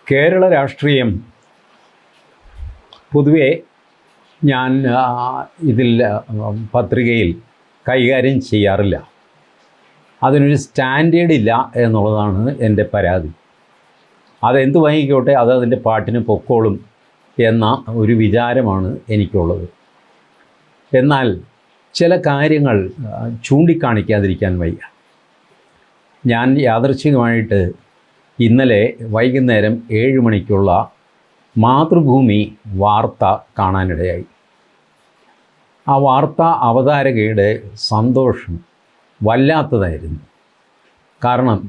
കേരള രാഷ്ട്രീയം പൊതുവെ ഞാൻ ഇതിൽ പത്രികയിൽ കൈകാര്യം ചെയ്യാറില്ല. അതിനൊരു സ്റ്റാൻഡേർഡ് ഇല്ല എന്നുള്ളതാണ് എൻ്റെ പരാതി. അതെന്ത് വാങ്ങിക്കോട്ടെ, അത് അതിൻ്റെ പാട്ടിന് പൊക്കോളും എന്ന ഒരു വിചാരമാണ് എനിക്കുള്ളത്. എന്നാൽ ചില കാര്യങ്ങൾ ചൂണ്ടിക്കാണിക്കാതിരിക്കാൻ വയ്യ. ഞാൻ യാദൃച്ഛികമായിട്ട് ഇന്നലെ വൈകുന്നേരം 7 മണിക്കുള്ള മാതൃഭൂമി വാർത്ത കാണാനിടയായി. ആ വാർത്ത അവതാരകയുടെ സന്തോഷം വല്ലാത്തതായിരുന്നു. കാരണം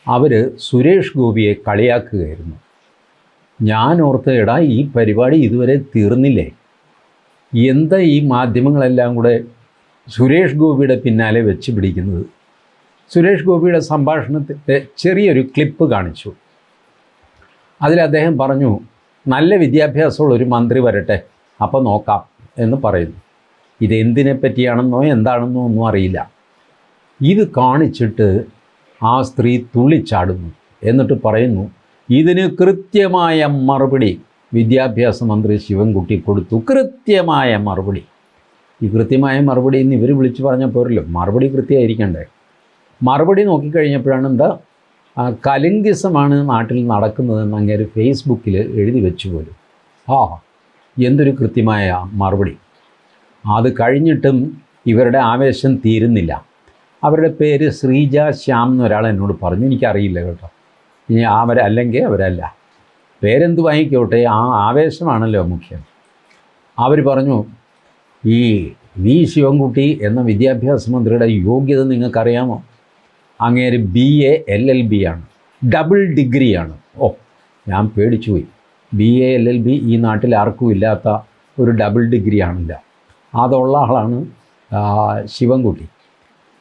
അവർ സുരേഷ് ഗോപിയെ കളിയാക്കുകയായിരുന്നു. ഞാൻ ഓർത്ത്, എടാ, ഈ പരിപാടി ഇതുവരെ തീർന്നില്ലേ? എന്താ ഈ മാധ്യമങ്ങളെല്ലാം കൂടെ സുരേഷ് ഗോപിയുടെ പിന്നാലെ വെച്ച് പിടിക്കുന്നത്? സുരേഷ് ഗോപിയുടെ സംഭാഷണത്തിൻ്റെ ചെറിയൊരു ക്ലിപ്പ് കാണിച്ചു. അതിൽ അദ്ദേഹം പറഞ്ഞു, നല്ല വിദ്യാഭ്യാസമുള്ളൊരു മന്ത്രി വരട്ടെ, അപ്പോൾ നോക്കാം എന്ന് പറയുന്നു. ഇതെന്തിനെ പറ്റിയാണെന്നോ എന്താണെന്നോ ഒന്നും അറിയില്ല. ഇത് കാണിച്ചിട്ട് ആ സ്ത്രീ തുള്ളിച്ചാടുന്നു. എന്നിട്ട് പറയുന്നു, ഇതിന് കൃത്യമായ മറുപടി വിദ്യാഭ്യാസ മന്ത്രി ശിവൻകുട്ടി കൊടുത്തു. കൃത്യമായ മറുപടി. ഈ കൃത്യമായ മറുപടി ഇന്ന് ഇവർ വിളിച്ചു പറഞ്ഞാൽ പോരല്ലോ, മറുപടി കൃത്യമായിരിക്കണ്ടേ? മറുപടി നോക്കിക്കഴിഞ്ഞപ്പോഴാണ് എന്താ കലിംഗിസമാണ് നാട്ടിൽ നടക്കുന്നതെന്ന് അങ്ങേര് ഫേസ്ബുക്കിൽ എഴുതി വെച്ചു പോലും. എന്തൊരു കൃത്യമായ മറുപടി! അത് കഴിഞ്ഞിട്ടും ഇവരുടെ ആവേശം തീരുന്നില്ല. അവരുടെ പേര് ശ്രീജ ശ്യാം എന്നൊരാൾ എന്നോട് പറഞ്ഞു. എനിക്കറിയില്ല കേട്ടോ, ഇനി അവരല്ലെങ്കിൽ അവരല്ല, പേരെന്ത് വാങ്ങിക്കോട്ടെ, ആ ആവേശമാണല്ലോ മുഖ്യം. അവർ പറഞ്ഞു, ഈ വി ശിവൻകുട്ടി എന്ന വിദ്യാഭ്യാസ മന്ത്രിയുടെ യോഗ്യത നിങ്ങൾക്കറിയാമോ? അങ്ങേര് BA LLB ആണ്, ഡബിൾ ഡിഗ്രിയാണ്. ഞാൻ പേടിച്ചുപോയി. BA LLB ഈ നാട്ടിൽ ആർക്കും ഇല്ലാത്ത ഒരു ഡബിൾ ഡിഗ്രിയാണില്ല. അതുള്ള ആളാണ് ശിവൻകുട്ടി.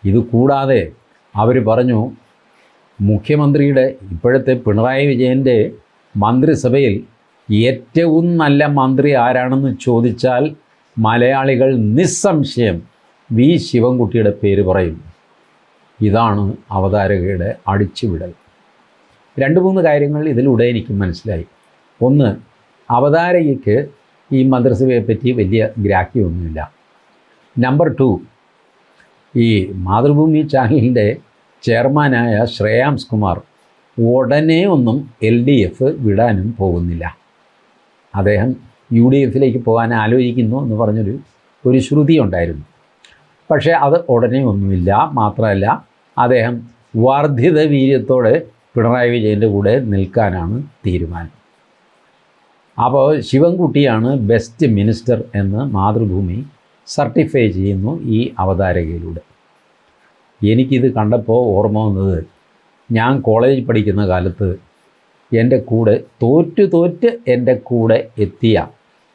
ഇത് കൂടാതെ അവർ പറഞ്ഞു, മുഖ്യമന്ത്രിയുടെ ഇപ്പോഴത്തെ പിണറായി വിജയൻ്റെ മന്ത്രിസഭയിൽ ഏറ്റവും നല്ല മന്ത്രി ആരാണെന്ന് ചോദിച്ചാൽ മലയാളികൾ നിസ്സംശയം വി ശിവൻകുട്ടിയുടെ പേര് പറയും. ഇതാണ് അവതാരകയുടെ അടിച്ചുവിടൽ. 2-3 കാര്യങ്ങൾ ഇതിലൂടെ എനിക്ക് മനസ്സിലായി. ഒന്ന്, അവതാരകയ്ക്ക് ഈ മന്ത്രിസഭയെപ്പറ്റി വലിയ ഗ്രാഹ്യമൊന്നുമില്ല. നമ്പർ 2, ഈ മാതൃഭൂമി ചാനലിൻ്റെ ചെയർമാനായ ശ്രേയാംസ് കുമാർ ഉടനെ ഒന്നും LDF വിടാനും പോകുന്നില്ല. അദ്ദേഹം UDFിലേക്ക് പോകാൻ ആലോചിക്കുന്നു എന്ന് പറഞ്ഞൊരു ശ്രുതി ഉണ്ടായിരുന്നു. പക്ഷേ അത് ഉടനെ ഒന്നുമില്ല. മാത്രമല്ല, അദ്ദേഹം വർദ്ധിത വീര്യത്തോടെ പിണറായി വിജയൻ്റെ കൂടെ നിൽക്കാനാണ് തീരുമാനം. അപ്പോൾ ശിവൻകുട്ടിയാണ് ബെസ്റ്റ് മിനിസ്റ്റർ എന്ന് മാതൃഭൂമി സർട്ടിഫൈ ചെയ്യുന്നു ഈ അവതാരകയിലൂടെ. എനിക്കിത് കണ്ടപ്പോൾ ഓർമ്മ വന്നത്, ഞാൻ കോളേജിൽ പഠിക്കുന്ന കാലത്ത് എൻ്റെ കൂടെ തോറ്റ് എൻ്റെ കൂടെ എത്തിയ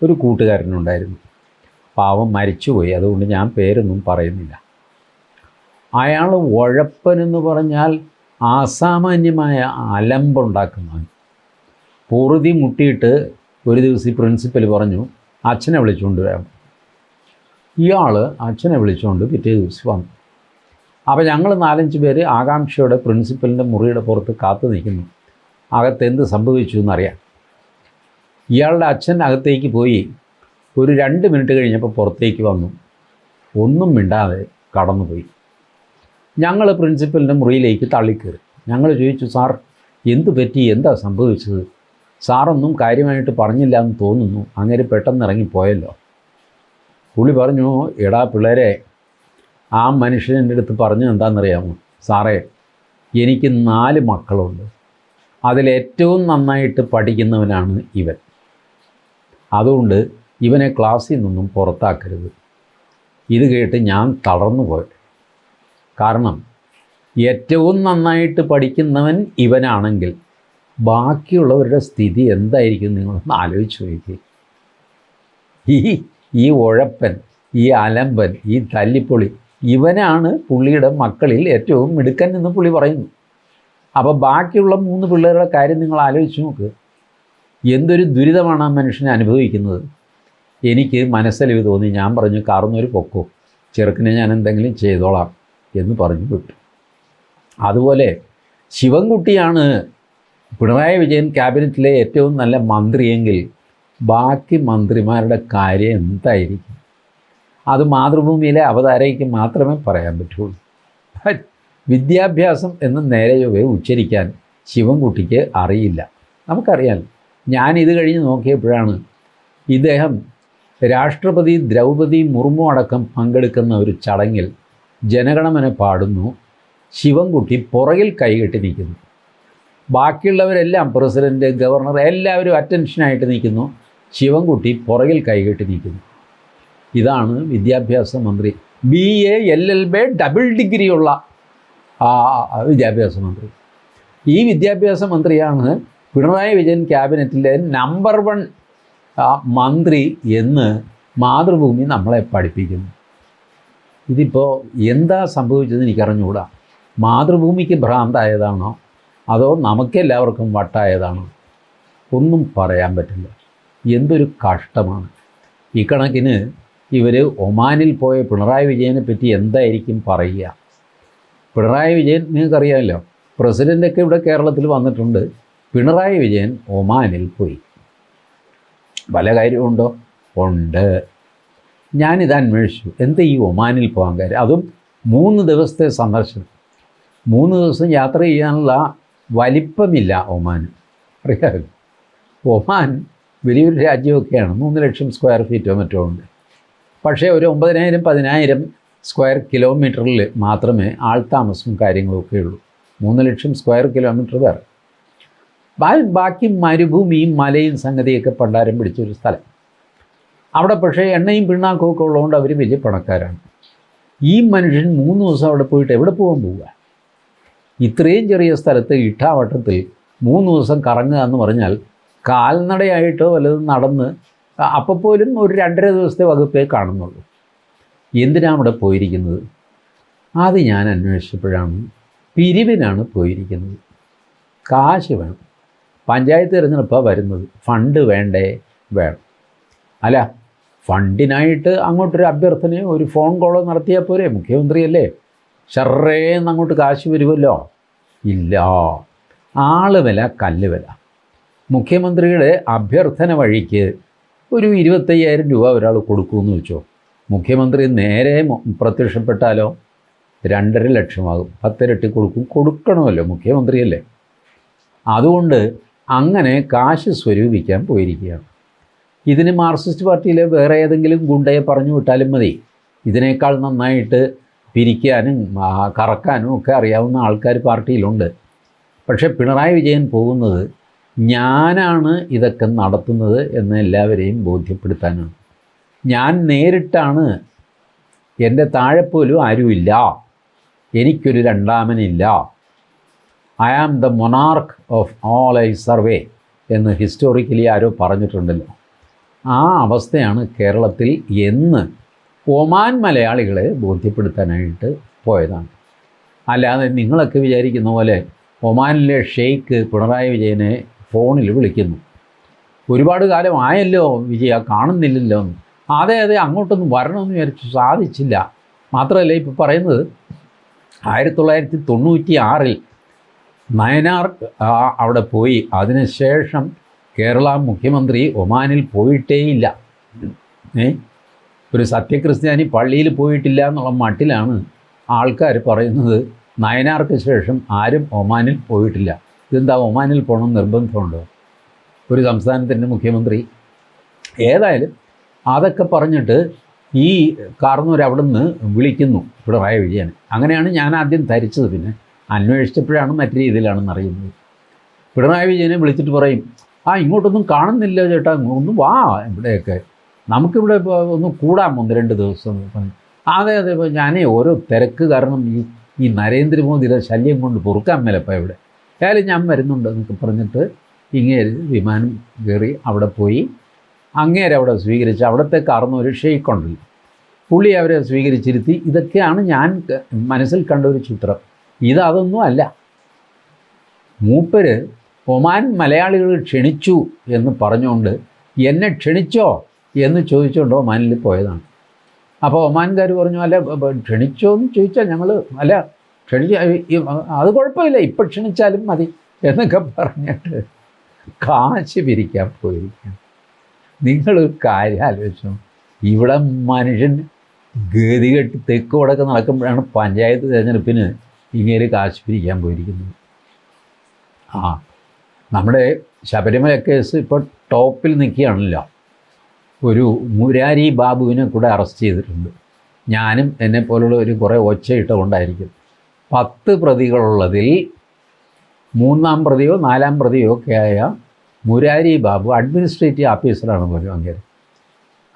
ഒരു കൂട്ടുകാരനുണ്ടായിരുന്നു. പാവം മരിച്ചുപോയി, അതുകൊണ്ട് ഞാൻ പേരൊന്നും പറയുന്നില്ല. അയാൾ ഉഴപ്പനെന്ന് പറഞ്ഞാൽ അസാമാന്യമായ അലമ്പുണ്ടാക്കുന്നവൻ. പൊറുതി മുട്ടിയിട്ട് ഒരു ദിവസം ഈ പ്രിൻസിപ്പൽ പറഞ്ഞു, അച്ഛനെ വിളിച്ചുകൊണ്ട് വരാം. ഇയാൾ അച്ഛനെ വിളിച്ചുകൊണ്ട് പിറ്റേ ദിവസം വന്നു. അപ്പോൾ ഞങ്ങൾ 4-5 പേര് ആകാംക്ഷയോടെ പ്രിൻസിപ്പലിൻ്റെ മുറിയുടെ പുറത്ത് കാത്തു നിൽക്കുന്നു, അകത്തെന്ത് സംഭവിച്ചു എന്നറിയാം. ഇയാളുടെ അച്ഛൻ അകത്തേക്ക് പോയി. ഒരു 2 മിനിറ്റ് കഴിഞ്ഞപ്പോൾ പുറത്തേക്ക് വന്നു. ഒന്നും മിണ്ടാതെ കടന്നുപോയി. ഞങ്ങൾ പ്രിൻസിപ്പലിൻ്റെ മുറിയിലേക്ക് തള്ളിക്കയറി. ഞങ്ങൾ ചോദിച്ചു, സാർ എന്ത് പറ്റി, എന്താ സംഭവിച്ചത്? സാറൊന്നും കാര്യമായിട്ട് പറഞ്ഞില്ല എന്ന് തോന്നുന്നു, അങ്ങനെ പെട്ടെന്ന് ഇറങ്ങിപ്പോയല്ലോ. പുള്ളി പറഞ്ഞു, എടാ പിള്ളേരെ, ആ മനുഷ്യൻ എൻ്റെ അടുത്ത് പറഞ്ഞത് എന്താണെന്നറിയാമോ? സാറേ, എനിക്ക് 4 മക്കളുണ്ട്, അതിലേറ്റവും നന്നായിട്ട് പഠിക്കുന്നവനാണ് ഇവൻ. അതുകൊണ്ട് ഇവനെ ക്ലാസ്സിൽ നിന്നും പുറത്താക്കരുത്. ഇത് കേട്ട് ഞാൻ തളർന്നു പോയി. കാരണം ഏറ്റവും നന്നായിട്ട് പഠിക്കുന്നവൻ ഇവനാണെങ്കിൽ ബാക്കിയുള്ളവരുടെ സ്ഥിതി എന്തായിരിക്കും നിങ്ങളൊന്ന് ആലോചിച്ച് നോക്കി. ഈ ഉഴപ്പൻ, ഈ അലമ്പൻ, ഈ തല്ലിപ്പൊളി, ഇവനാണ് പുള്ളിയുടെ മക്കളിൽ ഏറ്റവും മിടുക്കൻ എന്ന് പുള്ളി പറയുന്നു. അപ്പോൾ ബാക്കിയുള്ള 3 പിള്ളേരുടെ കാര്യം നിങ്ങൾ ആലോചിച്ച് നോക്ക്. എന്തൊരു ദുരിതമാണ് ആ മനുഷ്യനെ അനുഭവിക്കുന്നത്. എനിക്ക് മനസ്സലിവ് തോന്നി. ഞാൻ പറഞ്ഞു, കാർന്നൊരു പൊക്കോ, ചെറുക്കിനെ ഞാൻ എന്തെങ്കിലും ചെയ്തോളാം എന്ന് പറഞ്ഞു വിട്ടു. അതുപോലെ ശിവൻകുട്ടിയാണ് പിണറായി വിജയൻ ക്യാബിനറ്റിലെ ഏറ്റവും നല്ല മന്ത്രിയെങ്കിൽ ബാക്കി മന്ത്രിമാരുടെ കാര്യം എന്തായിരിക്കും? അത് മാതൃഭൂമിയിലെ അവതാരകയ്ക്ക് മാത്രമേ പറയാൻ പറ്റുള്ളൂ. വിദ്യാഭ്യാസം എന്ന് നേരെ ഉച്ചരിക്കാൻ ശിവൻകുട്ടിക്ക് അറിയില്ല. നമുക്കറിയാം. ഞാനിത് കഴിഞ്ഞ് നോക്കിയപ്പോഴാണ് ഇദ്ദേഹം രാഷ്ട്രപതി ദ്രൗപദി മുർമു അടക്കം പങ്കെടുക്കുന്ന ഒരു ചടങ്ങിൽ ജനഗണമന പാടുന്നു. ശിവൻകുട്ടി പുറകിൽ കൈകെട്ടി നിൽക്കുന്നു. ബാക്കിയുള്ളവരെല്ലാം പ്രസിഡൻറ്റ്, ഗവർണർ എല്ലാവരും അറ്റൻഷനായിട്ട് നിൽക്കുന്നു. ശിവൻകുട്ടി പുറകിൽ കൈകെട്ടി നിൽക്കുന്നു. ഇതാണ് വിദ്യാഭ്യാസ മന്ത്രി. BA LLB ഡബിൾ ഡിഗ്രിയുള്ള വിദ്യാഭ്യാസ മന്ത്രി. ഈ വിദ്യാഭ്യാസ മന്ത്രിയാണ് പിണറായി വിജയൻ ക്യാബിനറ്റിലെ നമ്പർ 1 മന്ത്രി എന്ന് മാതൃഭൂമി നമ്മളെ പഠിപ്പിക്കുന്നു. ഇതിപ്പോൾ എന്താ സംഭവിച്ചതെന്ന് എനിക്കറിഞ്ഞുകൂടാ. മാതൃഭൂമിക്ക് ഭ്രാന്തായതാണോ അതോ നമുക്കെല്ലാവർക്കും വട്ടായതാണോ? ഒന്നും പറയാൻ പറ്റില്ല. എന്തൊരു കഷ്ടമാണ്. ഈ കണക്കിന് ഇവർ ഒമാനിൽ പോയ പിണറായി വിജയനെ പറ്റി എന്തായിരിക്കും പറയുക? പിണറായി വിജയൻ നിങ്ങൾക്കറിയാമല്ലോ, പ്രസിഡൻ്റൊക്കെ ഇവിടെ കേരളത്തിൽ വന്നിട്ടുണ്ട്. പിണറായി വിജയൻ ഒമാനിൽ പോയി. പല കാര്യമുണ്ടോ? ഉണ്ട്. ഞാനിത് അന്വേഷിച്ചു. എന്താ ഈ ഒമാനിൽ പോകാൻ കാര്യം? അതും 3 ദിവസത്തെ സന്ദർശനം. 3 ദിവസം യാത്ര ചെയ്യാനുള്ള വലിപ്പമില്ല ഒമാൻ. അറിയാമല്ലോ, ഒമാൻ വലിയൊരു രാജ്യമൊക്കെയാണ്. 3 ലക്ഷം സ്ക്വയർ ഫീറ്റോ മറ്റോ ഉണ്ട്. പക്ഷേ ഒരു 9,000-10,000 സ്ക്വയർ കിലോമീറ്ററിൽ മാത്രമേ ആൾതാമസവും കാര്യങ്ങളൊക്കെ ഉള്ളൂ. 3 ലക്ഷം സ്ക്വയർ കിലോമീറ്റർ വേറെ. ബാക്കി മരുഭൂമിയും മലയും സംഗതിയൊക്കെ പണ്ടാരം പിടിച്ചൊരു സ്ഥലം. അവിടെ പക്ഷേ എണ്ണയും പിണ്ണാക്കും ഒക്കെ ഉള്ളതുകൊണ്ട് അവർ വലിയ പണക്കാരാണ്. ഈ മനുഷ്യൻ 3 ദിവസം അവിടെ പോയിട്ട് എവിടെ പോകാൻ പോവുക? ഇത്രയും ചെറിയ സ്ഥലത്ത് ഇട്ടാവട്ടത്തിൽ 3 ദിവസം കറങ്ങുക എന്ന് പറഞ്ഞാൽ കാൽനടയായിട്ടോ വല്ലതും നടന്ന് അപ്പോൾ പോലും ഒരു 2.5 ദിവസത്തെ വകുപ്പേ കാണുന്നുള്ളൂ. എന്തിനാണ് അവിടെ പോയിരിക്കുന്നത്? അത് ഞാൻ അന്വേഷിച്ചപ്പോഴാണ് പിരിവിനാണ് പോയിരിക്കുന്നത്. കാശ് വേണം. പഞ്ചായത്ത് തിരഞ്ഞെടുപ്പാണ് വരുന്നത്. ഫണ്ട് വേണ്ടേ? വേണം. അല്ല, ഫണ്ടിനായിട്ട് അങ്ങോട്ടൊരു അഭ്യർത്ഥനയോ ഒരു ഫോൺ കോളോ നടത്തിയാൽ പോരെ? മുഖ്യമന്ത്രിയല്ലേ, ഷർറേന്ന് അങ്ങോട്ട് കാശ് വരുമല്ലോ? ഇല്ല. ആള് വില കല്ല് വില. മുഖ്യമന്ത്രിയുടെ അഭ്യർത്ഥന വഴിക്ക് ഒരു 25,000 രൂപ ഒരാൾ കൊടുക്കുമെന്ന് വെച്ചോ. മുഖ്യമന്ത്രി നേരെ പ്രത്യക്ഷപ്പെട്ടാലോ 2.5 ലക്ഷമാകും. 10 ഇരട്ടി കൊടുക്കണമല്ലോ, മുഖ്യമന്ത്രിയല്ലേ. അതുകൊണ്ട് അങ്ങനെ കാശ് സ്വരൂപിക്കാൻ പോയിരിക്കുകയാണ്. ഇതിന് മാർക്സിസ്റ്റ് പാർട്ടിയിലെ വേറെ ഏതെങ്കിലും ഗുണ്ടയെ പറഞ്ഞു വിട്ടാലും മതി. ഇതിനേക്കാൾ നന്നായിട്ട് പിരിക്കാനും കറക്കാനും ഒക്കെ അറിയാവുന്ന ആൾക്കാർ പാർട്ടിയിലുണ്ട്. പക്ഷേ പിണറായി വിജയൻ പോകുന്നത് ഞാനാണ് ഇതൊക്കെ നടത്തുന്നത് എന്ന് എല്ലാവരെയും ബോധ്യപ്പെടുത്താനാണ്. ഞാൻ നേരിട്ടാണ്, എൻ്റെ താഴെപ്പോലും ആരുമില്ല, എനിക്കൊരു രണ്ടാമനില്ല, I am the monarch of all I survey എന്ന് ഹിസ്റ്റോറിക്കലി ആരോ പറഞ്ഞിട്ടുണ്ടല്ലോ. ആ അവസ്ഥയാണ് കേരളത്തിൽ എന്ന് ഒമാൻ മലയാളികളെ ബോധ്യപ്പെടുത്താനായിട്ട് പോയതാണ്. അല്ലാതെ നിങ്ങളൊക്കെ വിചാരിക്കുന്ന പോലെ ഒമാനിലെ ഷെയ്ഖ് പിണറായി വിജയനെ ഫോണിൽ വിളിക്കുന്നു. ഒരുപാട് കാലം ആയല്ലോ വിജയ, കാണുന്നില്ലല്ലോ. അതെ അങ്ങോട്ടൊന്നും വരണമെന്ന് വിചാരിച്ചു, സാധിച്ചില്ല. മാത്രമല്ല ഇപ്പോൾ പറയുന്നത് 1996 നയനാർ അവിടെ പോയി. അതിനുശേഷം കേരള മുഖ്യമന്ത്രി ഒമാനിൽ പോയിട്ടേയില്ല. ഒരു സത്യക്രിസ്ത്യാനി പള്ളിയിൽ പോയിട്ടില്ല എന്നുള്ള മട്ടിലാണ് ആൾക്കാർ പറയുന്നത്. നയനാർക്ക് ശേഷം ആരും ഒമാനിൽ പോയിട്ടില്ല. ഇതെന്താ, ഒമാനിൽ പോകണം നിർബന്ധമുണ്ടോ ഒരു സംസ്ഥാനത്തിൻ്റെ മുഖ്യമന്ത്രി? ഏതായാലും അതൊക്കെ പറഞ്ഞിട്ട് ഈ കാർന്നൂർ അവിടെ നിന്ന് വിളിക്കുന്നു പിണറായി വിജയൻ. അങ്ങനെയാണ് ഞാൻ ആദ്യം ധരിച്ചത്. പിന്നെ അന്വേഷിച്ചപ്പോഴാണ് മറ്റു രീതിയിലാണെന്ന് അറിയുന്നത്. പിണറായി വിജയനെ വിളിച്ചിട്ട് പറയും, ഇങ്ങോട്ടൊന്നും കാണുന്നില്ല ചേട്ടാ, ഒന്ന് വാ ഇവിടെയൊക്കെ, നമുക്കിവിടെ ഒന്ന് കൂടാം 1-2 ദിവസം. അതെ ഞാനേ ഓരോ തിരക്ക് കാരണം ഈ നരേന്ദ്രമോദിയുടെ ശല്യം കൊണ്ട് പൊറുക്കാൻ മേലപ്പോൾ ഇവിടെ ഏതായാലും ഞാൻ വരുന്നുണ്ട് എന്നൊക്കെ പറഞ്ഞിട്ട് ഇങ്ങേര് വിമാനം കയറി അവിടെ പോയി. അങ്ങേരെ അവിടെ സ്വീകരിച്ച് അവിടുത്തെ കാർന്നൂർ ഷെയ്ഖുണ്ടല്ലോ, പുള്ളി അവരെ സ്വീകരിച്ചിരുത്തി. ഇതൊക്കെയാണ് ഞാൻ മനസ്സിൽ കണ്ട ഒരു ചിത്രം. ഇതൊന്നും അല്ല. മൂപ്പര് ഒമാൻ മലയാളികൾ ക്ഷണിച്ചു എന്ന് പറഞ്ഞുകൊണ്ട് എന്നെ ക്ഷണിച്ചോ എന്ന് ചോദിച്ചുകൊണ്ട് ഒമാനിൽ പോയതാണ്. അപ്പോൾ ഒമാൻകാർ പറഞ്ഞു, അല്ല ക്ഷണിച്ചോ എന്ന് ചോദിച്ചാൽ ഞങ്ങൾ അല്ല ക്ഷണിച്ച അത് കുഴപ്പമില്ല, ഇപ്പം ക്ഷണിച്ചാലും മതി, എന്നൊക്കെ പറഞ്ഞിട്ട് കാശ് പിരിക്കാൻ പോയിരിക്കും. നിങ്ങളൊരു കാര്യം ആലോചിച്ചു, ഇവിടെ മനുഷ്യൻ ഗതികെട്ട് തെക്ക് വടക്ക് നടക്കുമ്പോഴാണ് പഞ്ചായത്ത് തിരഞ്ഞെടുപ്പിന് ഇങ്ങനെ കാശ് പിരിക്കാൻ പോയിരിക്കുന്നത്. നമ്മുടെ ശബരിമല കേസ് ഇപ്പോൾ ടോപ്പിൽ നിൽക്കുകയാണല്ലോ. ഒരു മുരാരി ബാബുവിനെ കൂടെ അറസ്റ്റ് ചെയ്തിട്ടുണ്ട്. ഞാനും എന്നെപ്പോലുള്ള ഒരു കുറേ ഒച്ചയിട്ട കൊണ്ടായിരിക്കും. 10 പ്രതികളുള്ളതിൽ 3-ാം പ്രതിയോ 4-ാം പ്രതിയോ ഒക്കെ ആയ മുരാരി ബാബു അഡ്മിനിസ്ട്രേറ്റീവ് ഓഫീസറാണ് പോലും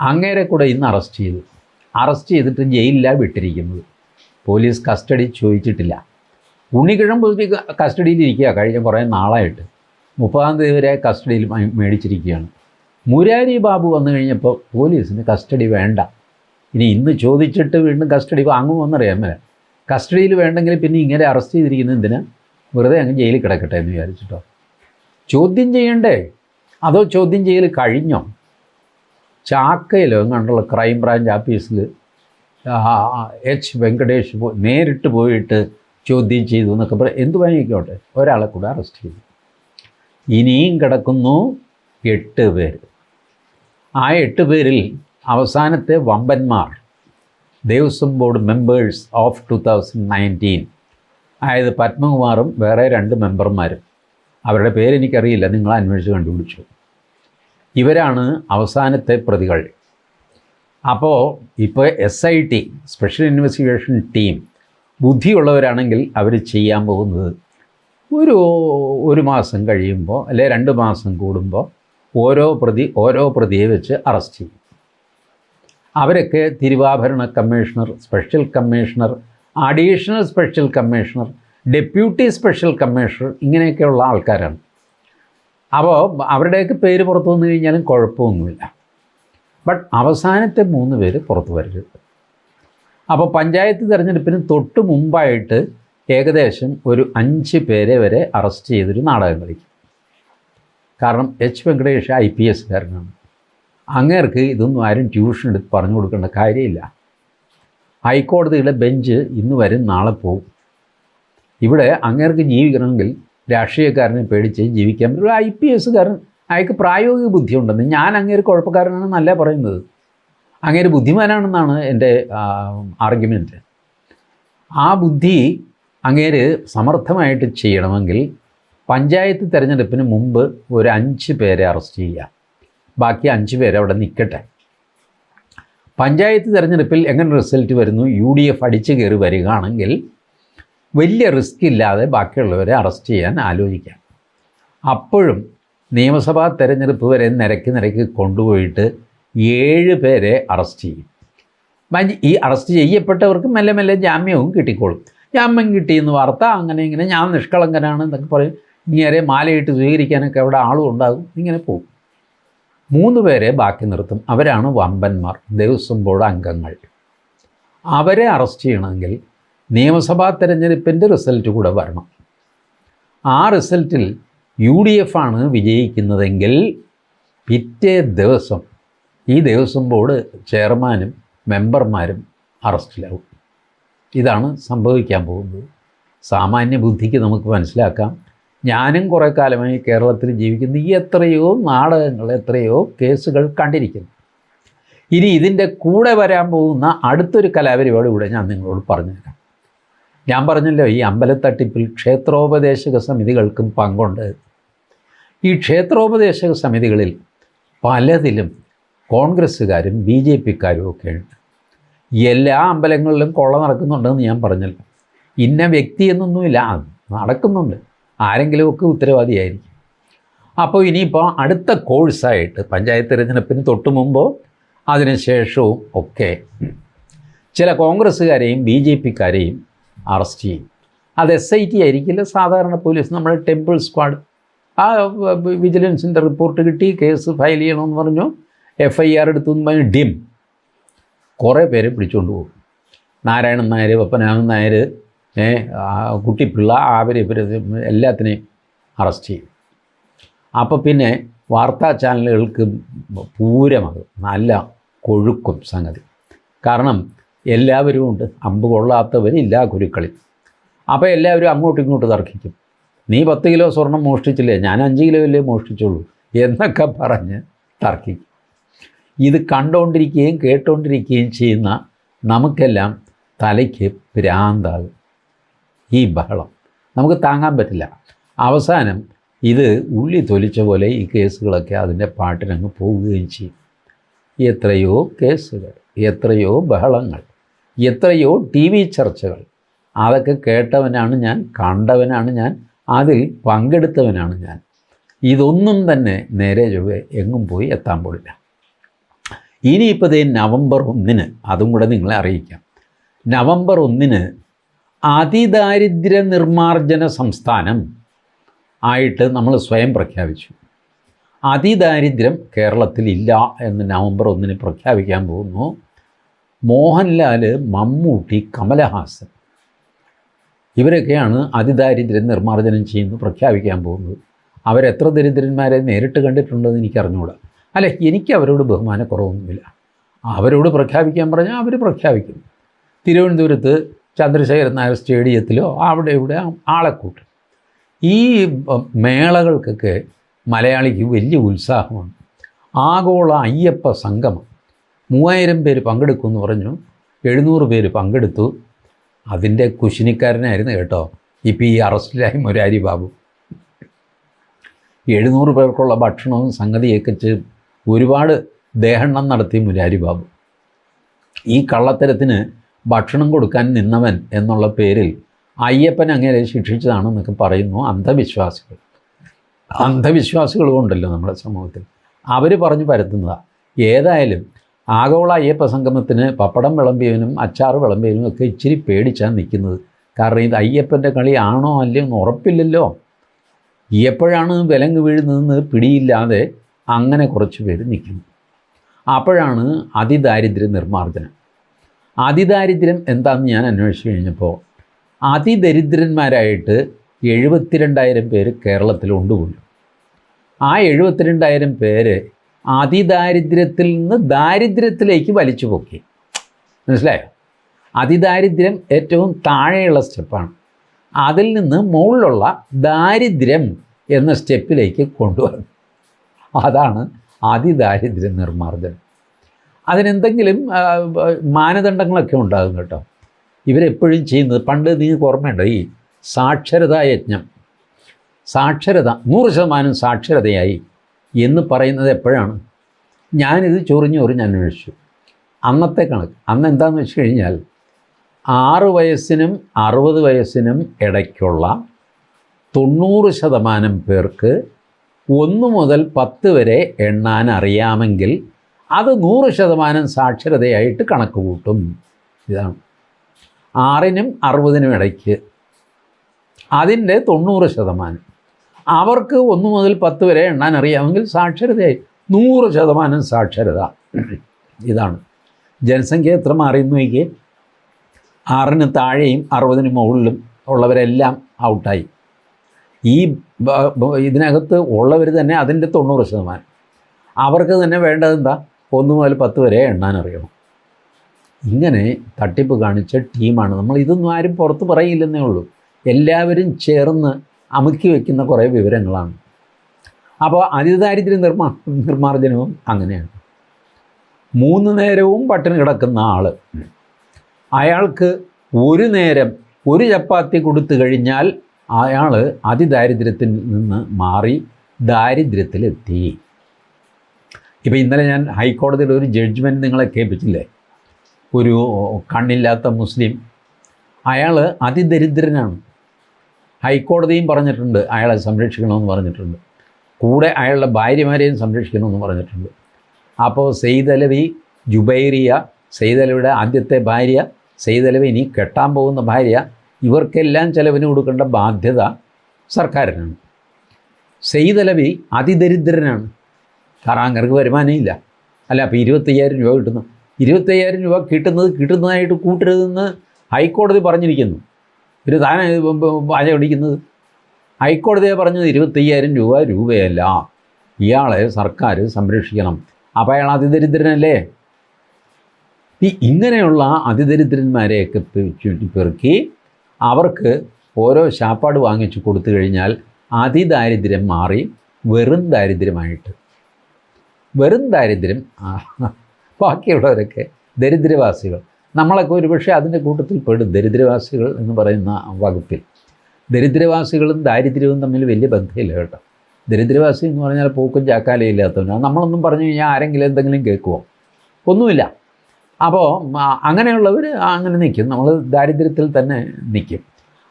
അങ്ങേരെ കൂടെ ഇന്ന് അറസ്റ്റ് ചെയ്തിട്ട് ജയിലിലാണ് വിട്ടിരിക്കുന്നത്. പോലീസ് കസ്റ്റഡി ചോദിച്ചിട്ടില്ല. ഉണ്ണിക്കിഴം പോലീസ് കസ്റ്റഡിയിലിരിക്കുക കഴിഞ്ഞ കുറേ നാളായിട്ട്. 30-ാം തീയതി വരെ കസ്റ്റഡിയിൽ മേടിച്ചിരിക്കുകയാണ്. മുരാരി ബാബു വന്നു കഴിഞ്ഞപ്പോൾ പോലീസിന് കസ്റ്റഡി വേണ്ട. ഇന്ന് ചോദിച്ചിട്ട് വീണ്ടും കസ്റ്റഡി വാങ്ങുമോയെന്നറിയാമേ. കസ്റ്റഡിയിൽ വേണ്ടെങ്കിൽ പിന്നെ ഇങ്ങനെ അറസ്റ്റ് ചെയ്തിരിക്കുന്നത് എന്തിനാ? വെറുതെ അങ്ങ് ജയിലിൽ കിടക്കട്ടെ എന്ന് വിചാരിച്ചിട്ടോ. ചോദ്യം ചെയ്യണ്ടേ? അതോ ചോദ്യം ചെയ്യൽ കഴിഞ്ഞോ? ചാക്കയിലോ എങ്ങാണ്ടുള്ള ക്രൈം ബ്രാഞ്ച് ഓഫീസിൽ എച്ച് വെങ്കടേഷ് നേരിട്ട് പോയിട്ട് ചോദ്യം ചെയ്തു എന്നൊക്കെ പറയും. എന്ത് വാങ്ങിക്കോട്ടെ, ഒരാളെ കൂടെ അറസ്റ്റ് ചെയ്തു. ഇനിയും കിടക്കുന്നു 8 പേര്. ആ 8 പേരിൽ അവസാനത്തെ വമ്പന്മാർ ദേവസ്വം ബോർഡ് മെമ്പേഴ്സ് ഓഫ് 2019, അതായത് പത്മകുമാറും വേറെ 2 മെമ്പർമാരും. അവരുടെ പേരെനിക്കറിയില്ല, നിങ്ങൾ അന്വേഷിച്ച് കണ്ടുപിടിച്ചു. ഇവരാണ് അവസാനത്തെ പ്രതികൾ. അപ്പോൾ ഇപ്പോൾ SIT സ്പെഷ്യൽ ഇൻവെസ്റ്റിഗേഷൻ ടീം ബുദ്ധിയുള്ളവരാണെങ്കിൽ അവർ ചെയ്യാൻ പോകുന്നത് ഒരു മാസം കഴിയുമ്പോൾ അല്ലെ 2 മാസം കൂടുമ്പോൾ ഓരോ പ്രതിയെ വെച്ച് അറസ്റ്റ് ചെയ്യും. അവരൊക്കെ തിരുവാഭരണ commissioner, special commissioner, additional special commissioner, deputy special commissioner, ഇങ്ങനെയൊക്കെയുള്ള ആൾക്കാരാണ്. അപ്പോൾ അവരുടെയൊക്കെ പേര് പുറത്തു വന്നു കഴിഞ്ഞാലും കുഴപ്പമൊന്നുമില്ല. ബട്ട് അവസാനത്തെ 3 പേര് പുറത്തു വരരുത്. അപ്പോൾ പഞ്ചായത്ത് തിരഞ്ഞെടുപ്പിന് തൊട്ട് മുമ്പായിട്ട് ഏകദേശം ഒരു 5 പേരെ വരെ അറസ്റ്റ് ചെയ്തൊരു നാടകം കളിക്കും. കാരണം എച്ച് വെങ്കടേഷ് IPS കാരനാണ്. അങ്ങേർക്ക് ഇതൊന്നും ആരും ട്യൂഷൻ എടുത്ത് പറഞ്ഞു കൊടുക്കേണ്ട കാര്യമില്ല. ഹൈക്കോടതിയുടെ ബെഞ്ച് ഇന്ന് വരും, നാളെ പോകും. ഇവിടെ അങ്ങേർക്ക് ജീവിക്കണമെങ്കിൽ രാഷ്ട്രീയക്കാരനെ പേടിച്ച് ജീവിക്കാൻ പറ്റും. ഒരു IPS കാരൻ, അയാൾക്ക് പ്രായോഗിക ബുദ്ധിയുണ്ടെന്ന്. ഞാൻ അങ്ങേര് കുഴപ്പക്കാരനാണെന്നല്ല പറയുന്നത്, അങ്ങേര് ബുദ്ധിമാനാണെന്നാണ് എൻ്റെ ആർഗ്യുമെൻറ്റ്. ആ ബുദ്ധി അങ്ങേര് സമർത്ഥമായിട്ട് ചെയ്യണമെങ്കിൽ പഞ്ചായത്ത് തിരഞ്ഞെടുപ്പിന് മുമ്പ് ഒരു 5 പേരെ അറസ്റ്റ് ചെയ്യുക, ബാക്കി 5 പേരെ അവിടെ നിൽക്കട്ടെ. പഞ്ചായത്ത് തിരഞ്ഞെടുപ്പിൽ എങ്ങനെ റിസൾട്ട് വരുന്നു, UDF അടിച്ചു കയറി വരികയാണെങ്കിൽ വലിയ റിസ്ക് ഇല്ലാതെ ബാക്കിയുള്ളവരെ അറസ്റ്റ് ചെയ്യാൻ ആലോചിക്കാം. അപ്പോഴും നിയമസഭാ തിരഞ്ഞെടുപ്പ് വരെ നിരക്കി കൊണ്ടുപോയിട്ട് 7 പേരെ അറസ്റ്റ് ചെയ്യും. ഈ അറസ്റ്റ് ചെയ്യപ്പെട്ടവർക്ക് മെല്ലെ മെല്ലെ ജാമ്യവും കിട്ടിക്കോളും. ജാമ്യം കിട്ടിയെന്ന് വാർത്ത, അങ്ങനെ ഇങ്ങനെ ഞാൻ നിഷ്കളങ്കനാണ് എന്നൊക്കെ പറയും. ഇങ്ങനെ മാലയിട്ട് സ്വീകരിക്കാനൊക്കെ അവിടെ ആളും ഉണ്ടാകും. ഇങ്ങനെ പോകും. 3 പേരെ ബാക്കി നിർത്തും. അവരാണ് വമ്പന്മാർ, ദേവസ്വം ബോർഡ് അംഗങ്ങൾ. അവരെ അറസ്റ്റ് ചെയ്യണമെങ്കിൽ നിയമസഭാ തെരഞ്ഞെടുപ്പിൻ്റെ റിസൾട്ട് കൂടെ വരണം. ആ റിസൾട്ടിൽ UDF ആണ് വിജയിക്കുന്നതെങ്കിൽ പിറ്റേ ദിവസം ഈ ദേവസ്വം ബോർഡ് ചെയർമാനും മെമ്പർമാരും അറസ്റ്റിലാവും. ഇതാണ് സംഭവിക്കാൻ പോകുന്നത്. സാമാന്യ ബുദ്ധിക്ക് നമുക്ക് മനസ്സിലാക്കാം. ഞാനും കുറേ കാലമായി കേരളത്തിൽ ജീവിക്കുന്ന എത്രയോ നാടകങ്ങൾ, എത്രയോ കേസുകൾ കണ്ടിരിക്കുന്നു. ഇനി ഇതിൻ്റെ കൂടെ വരാൻ പോകുന്ന അടുത്തൊരു കലാപരിപാടി കൂടെ ഞാൻ നിങ്ങളോട് പറഞ്ഞുതരാം. ഞാൻ പറഞ്ഞല്ലോ, ഈ അമ്പലത്തട്ടിപ്പിൽ ക്ഷേത്രോപദേശക സമിതികൾക്കും പങ്കുണ്ട്. ഈ ക്ഷേത്രോപദേശക സമിതികളിൽ പലതിലും കോൺഗ്രസ്സുകാരും BJPക്കാരും ഒക്കെ ഉണ്ട്. എല്ലാ അമ്പലങ്ങളിലും കൊള്ള നടക്കുന്നുണ്ടെന്ന് ഞാൻ പറഞ്ഞല്ലോ. ഇന്ന വ്യക്തി എന്നൊന്നുമില്ല, നടക്കുന്നുണ്ട്. ആരെങ്കിലുമൊക്കെ ഉത്തരവാദിയായിരിക്കും. അപ്പോൾ ഇനിയിപ്പോൾ അടുത്ത കോഴ്സായിട്ട് പഞ്ചായത്ത് തിരഞ്ഞെടുപ്പിന് തൊട്ട് മുമ്പോ അതിനുശേഷവും ഒക്കെ ചില കോൺഗ്രസ്സുകാരെയും BJPക്കാരെയും അറസ്റ്റ് ചെയ്യും. അത് SIT ആയിരിക്കില്ല, സാധാരണ പോലീസ്, നമ്മുടെ ടെമ്പിൾ സ്ക്വാഡ്. ആ വിജിലൻസിൻ്റെ റിപ്പോർട്ട് കിട്ടി, കേസ് ഫയൽ ചെയ്യണമെന്ന് പറഞ്ഞു, FIR എടുത്തു ഡിം കുറേ പേരെ പിടിച്ചുകൊണ്ട് പോകും. നാരായണൻ നായർ, പപ്പനാഭൻ നായർ, കുട്ടിപ്പിള്ള, അവർ എല്ലാത്തിനെയും അറസ്റ്റ് ചെയ്യും. അപ്പോൾ പിന്നെ വാർത്താ ചാനലുകൾക്ക് പൂരമാകും, നല്ല കൊഴുക്കും സംഗതി. കാരണം എല്ലാവരും ഉണ്ട്, അമ്പ് കൊള്ളാത്തവരില്ല കുരുക്കളിൽ. അപ്പോൾ എല്ലാവരും അങ്ങോട്ടും ഇങ്ങോട്ടും തർക്കിക്കും. നീ 10 കിലോ സ്വർണം മോഷ്ടിച്ചില്ലേ, ഞാൻ 5 കിലോയല്ലേ മോഷ്ടിച്ചുള്ളൂ എന്നൊക്കെ പറഞ്ഞ് തർക്കിക്കും. ഇത് കണ്ടുകൊണ്ടിരിക്കുകയും കേട്ടുകൊണ്ടിരിക്കുകയും ചെയ്യുന്ന നമുക്കെല്ലാം തലയ്ക്ക് ഭ്രാന്താകും. ഈ ബഹളം നമുക്ക് താങ്ങാൻ പറ്റില്ല. അവസാനം ഇത് ഉള്ളി തൊലിച്ച പോലെ ഈ കേസുകളൊക്കെ അതിൻ്റെ പാട്ടിനങ്ങ് പോവുകയും ചെയ്യും. എത്രയോ കേസുകൾ, എത്രയോ ബഹളങ്ങൾ, എത്രയോ TV ചർച്ചകൾ, അതൊക്കെ കേട്ടവനാണ് ഞാൻ, കണ്ടവനാണ് ഞാൻ, അതിൽ പങ്കെടുത്തവനാണ് ഞാൻ. ഇതൊന്നും തന്നെ നേരെ ചൊവ്വേ എങ്ങും പോയി എത്താൻ പോലില്ല. ഇനിയിപ്പോൾ ദേ നവംബർ 1 അതും കൂടെ നിങ്ങളെ അറിയിക്കാം. നവംബർ 1 അതിദാരിദ്ര്യ നിർമ്മാർജ്ജന സംസ്ഥാനം ആയിട്ട് നമ്മൾ സ്വയം പ്രഖ്യാപിച്ചു. അതിദാരിദ്ര്യം കേരളത്തിലില്ല എന്ന് നവംബർ 1 പ്രഖ്യാപിക്കാൻ പോകുന്നു. മോഹൻലാൽ, മമ്മൂട്ടി, കമലഹാസൻ ഇവരൊക്കെയാണ് അതിദാരിദ്ര്യം നിർമ്മാർജ്ജനം ചെയ്യുന്നു പ്രഖ്യാപിക്കാൻ പോകുന്നത്. അവരെത്ര ദരിദ്രന്മാരെ നേരിട്ട് കണ്ടിട്ടുണ്ടെന്ന് എനിക്കറിഞ്ഞുകൂടാ. അല്ല, എനിക്ക് അവരോട് ബഹുമാനക്കുറവൊന്നുമില്ല. അവരോട് പ്രഖ്യാപിക്കാൻ പറഞ്ഞാൽ അവർ പ്രഖ്യാപിക്കും. തിരുവനന്തപുരത്ത് ചന്ദ്രശേഖരൻ നായർ സ്റ്റേഡിയത്തിലോ അവിടെ ഇവിടെ ആളെ കൂട്ടും. ഈ മേളകൾക്കൊക്കെ മലയാളിക്ക് വലിയ ഉത്സാഹമാണ്. ആഗോള അയ്യപ്പ സംഗമം 3000 പേര് പങ്കെടുക്കുമെന്ന് പറഞ്ഞു. 700 പേര് പങ്കെടുത്തു. അതിൻ്റെ കുശിനിക്കാരനായിരുന്നു കേട്ടോ ഇപ്പോൾ ഈ അറസ്റ്റിലായി മുരാരി ബാബു. 700 പേർക്കുള്ള ഭക്ഷണവും സംഗതിയൊക്കെ ഒരുപാട് ദേഹണ്ണം നടത്തി മുരാരി ബാബു. ഈ കള്ളത്തരത്തിന് ഭക്ഷണം കൊടുക്കാൻ നിന്നവൻ എന്നുള്ള പേരിൽ അയ്യപ്പൻ അങ്ങനെ ശിക്ഷിച്ചതാണെന്നൊക്കെ പറയുന്നു അന്ധവിശ്വാസികൾ. അന്ധവിശ്വാസികൾ കൊണ്ടല്ലോ നമ്മുടെ സമൂഹത്തിൽ, അവർ പറഞ്ഞു പരത്തുന്നതാണ്. ഏതായാലും ആഗോള അയ്യപ്പ സംഗമത്തിന് പപ്പടം വിളമ്പിയവനും അച്ചാർ വിളമ്പിയവനും ഒക്കെ ഇച്ചിരി പേടിച്ചാണ് നിൽക്കുന്നത്. കാരണം ഇത് അയ്യപ്പൻ്റെ കളി ആണോ അല്ലയോ എന്ന് ഉറപ്പില്ലല്ലോ. എപ്പോഴാണ് വിലങ്ങ് വീഴുന്നതെന്ന് പിടിയില്ലാതെ അങ്ങനെ കുറച്ച് പേര് നിൽക്കുന്നു. അപ്പോഴാണ് അതിദാരിദ്ര്യ നിർമ്മാർജ്ജനം. അതിദാരിദ്ര്യം എന്താണെന്ന് ഞാൻ അന്വേഷിച്ച് കഴിഞ്ഞപ്പോൾ അതിദരിദ്രന്മാരായിട്ട് 72,000 പേര് കേരളത്തിലുണ്ട് പോലും. ആ 72,000 പേര് അതിദാരിദ്ര്യത്തിൽ നിന്ന് ദാരിദ്ര്യത്തിലേക്ക് വലിച്ചു പൊക്കി. മനസ്സിലായോ? അതിദാരിദ്ര്യം ഏറ്റവും താഴെയുള്ള സ്റ്റെപ്പാണ്. അതിൽ നിന്ന് മുകളിലുള്ള ദാരിദ്ര്യം എന്ന സ്റ്റെപ്പിലേക്ക് കൊണ്ടുവരണം. അതാണ് അതിദാരിദ്ര്യ നിർമ്മാർജ്ജനം. അതിനെന്തെങ്കിലും മാനദണ്ഡങ്ങളൊക്കെ ഉണ്ടാകും കേട്ടോ. ഇവരെപ്പോഴും ചെയ്യുന്നത്, പണ്ട് നിങ്ങൾക്ക് ഓർമ്മയുണ്ടോ ഈ സാക്ഷരതാ യജ്ഞം, സാക്ഷരത 100% സാക്ഷരതയായി എന്ന് പറയുന്നത് എപ്പോഴാണ്? ഞാനിത് ചൊറിഞ്ഞ് അന്വേഷിച്ചു. അന്നത്തെ കണക്ക് അന്ന് എന്താണെന്ന് വെച്ച് കഴിഞ്ഞാൽ 6 വയസ്സിനും 60 വയസ്സിനും ഇടയ്ക്കുള്ള 90% പേർക്ക് 1 മുതൽ 10 വരെ എണ്ണാൻ അറിയാമെങ്കിൽ അത് 100% സാക്ഷരതയായിട്ട് കണക്ക് കൂട്ടും. ഇതാണ് 6നും 60നും ഇടയ്ക്ക് അതിൻ്റെ 90%. അവർക്ക് 1 മുതൽ 10 വരെ എണ്ണാൻ അറിയാമെങ്കിൽ സാക്ഷരതയായി 100% സാക്ഷരത. ഇതാണ് ജനസംഖ്യ എത്ര മാറിയെന്ന് നോക്കി. 6ന് താഴെയും 60ന് മുകളിലും ഉള്ളവരെല്ലാം ഔട്ടായി. ഈ ഇതിനകത്ത് ഉള്ളവർ തന്നെ അതിൻ്റെ 90%. അവർക്ക് തന്നെ വേണ്ടതെന്താ? 1 മുതൽ 10 വരെ എണ്ണാൻ അറിയണം. ഇങ്ങനെ തട്ടിപ്പ് കാണിച്ച ടീമാണ് നമ്മൾ. ഇതൊന്നും ആരും പുറത്ത് പറയില്ലെന്നേ ഉള്ളൂ. എല്ലാവരും ചേർന്ന് അമുക്കി വയ്ക്കുന്ന കുറേ വിവരങ്ങളാണ്. അപ്പോൾ അതിദാരിദ്ര്യ നിർമ്മാർജ്ജനവും അങ്ങനെയാണ്. 3 നേരവും പട്ടിണി കിടക്കുന്ന ആൾ, അയാൾക്ക് ഒരു നേരം ഒരു ചപ്പാത്തി കൊടുത്തു കഴിഞ്ഞാൽ അയാൾ അതിദാരിദ്ര്യത്തിൽ നിന്ന് മാറി ദാരിദ്ര്യത്തിലെത്തി. ഇപ്പോൾ ഇന്നലെ ഞാൻ ഹൈക്കോടതിയിൽ ഒരു ജഡ്ജ്മെൻറ്റ് നിങ്ങളെ കേൾപ്പിച്ചില്ലേ? ഒരു കണ്ണില്ലാത്ത മുസ്ലിം, അയാൾ അതിദരിദ്രനാണ്. ഹൈക്കോടതിയും പറഞ്ഞിട്ടുണ്ട് അയാളെ സംരക്ഷിക്കണമെന്ന് പറഞ്ഞിട്ടുണ്ട്. കൂടെ അയാളുടെ ഭാര്യമാരെയും സംരക്ഷിക്കണമെന്ന് പറഞ്ഞിട്ടുണ്ട്. അപ്പോൾ സെയ്ദ് അലവി, ജുബൈറിയ, സെയ്ദ് അലവിയുടെ ആദ്യത്തെ ഭാര്യ, സെയ്ദ് അലവി ഇനി കെട്ടാൻ പോകുന്ന ഭാര്യ, ഇവർക്കെല്ലാം ചിലവിന് കൊടുക്കേണ്ട ബാധ്യത സർക്കാരിനാണ്. സെയ്ദ് അലവി അതിദരിദ്രനാണ്. കാരണം അങ്ങർക്ക് വരുമാനമില്ല. അല്ല, അപ്പോൾ 25,000 രൂപ കിട്ടുന്നു. 25,000 രൂപ കിട്ടുന്നതായിട്ട് കൂട്ടരുതെന്ന് ഹൈക്കോടതി പറഞ്ഞിരിക്കുന്നു. ഒരു താൻ വാചകടിക്കുന്നത്. ഹൈക്കോടതിയെ പറഞ്ഞത് 25,000 രൂപയല്ല, ഇയാളെ സർക്കാർ സംരക്ഷിക്കണം. അപ്പോൾ അയാൾ അതിദരിദ്രനല്ലേ? ഇങ്ങനെയുള്ള അതിദരിദ്രന്മാരെയൊക്കെ ചുറ്റിപ്പെറുക്കി അവർക്ക് ഓരോ ശാപ്പാട് വാങ്ങിച്ച് കൊടുത്തു കഴിഞ്ഞാൽ അതിദാരിദ്ര്യം മാറി വെറും ദാരിദ്ര്യമായിട്ട്, വെറും ദാരിദ്ര്യം. ബാക്കിയുള്ളവരൊക്കെ ദരിദ്രവാസികൾ. നമ്മളൊക്കെ ഒരുപക്ഷെ അതിൻ്റെ കൂട്ടത്തിൽ പെടും, ദരിദ്രവാസികൾ എന്ന് പറയുന്ന വകുപ്പിൽ. ദരിദ്രവാസികളും ദാരിദ്ര്യവും തമ്മിൽ വലിയ ബന്ധമില്ല കേട്ടോ. ദരിദ്രവാസി എന്ന് പറഞ്ഞാൽ പൂക്കും ചാക്കാലയും ഇല്ലാത്തവനാണ്. നമ്മളൊന്നും പറഞ്ഞു കഴിഞ്ഞാൽ ആരെങ്കിലും എന്തെങ്കിലും കേൾക്കുമോ? ഒന്നുമില്ല. അപ്പോൾ അങ്ങനെയുള്ളവർ അങ്ങനെ നിൽക്കും, നമ്മൾ ദാരിദ്ര്യത്തിൽ തന്നെ നിൽക്കും.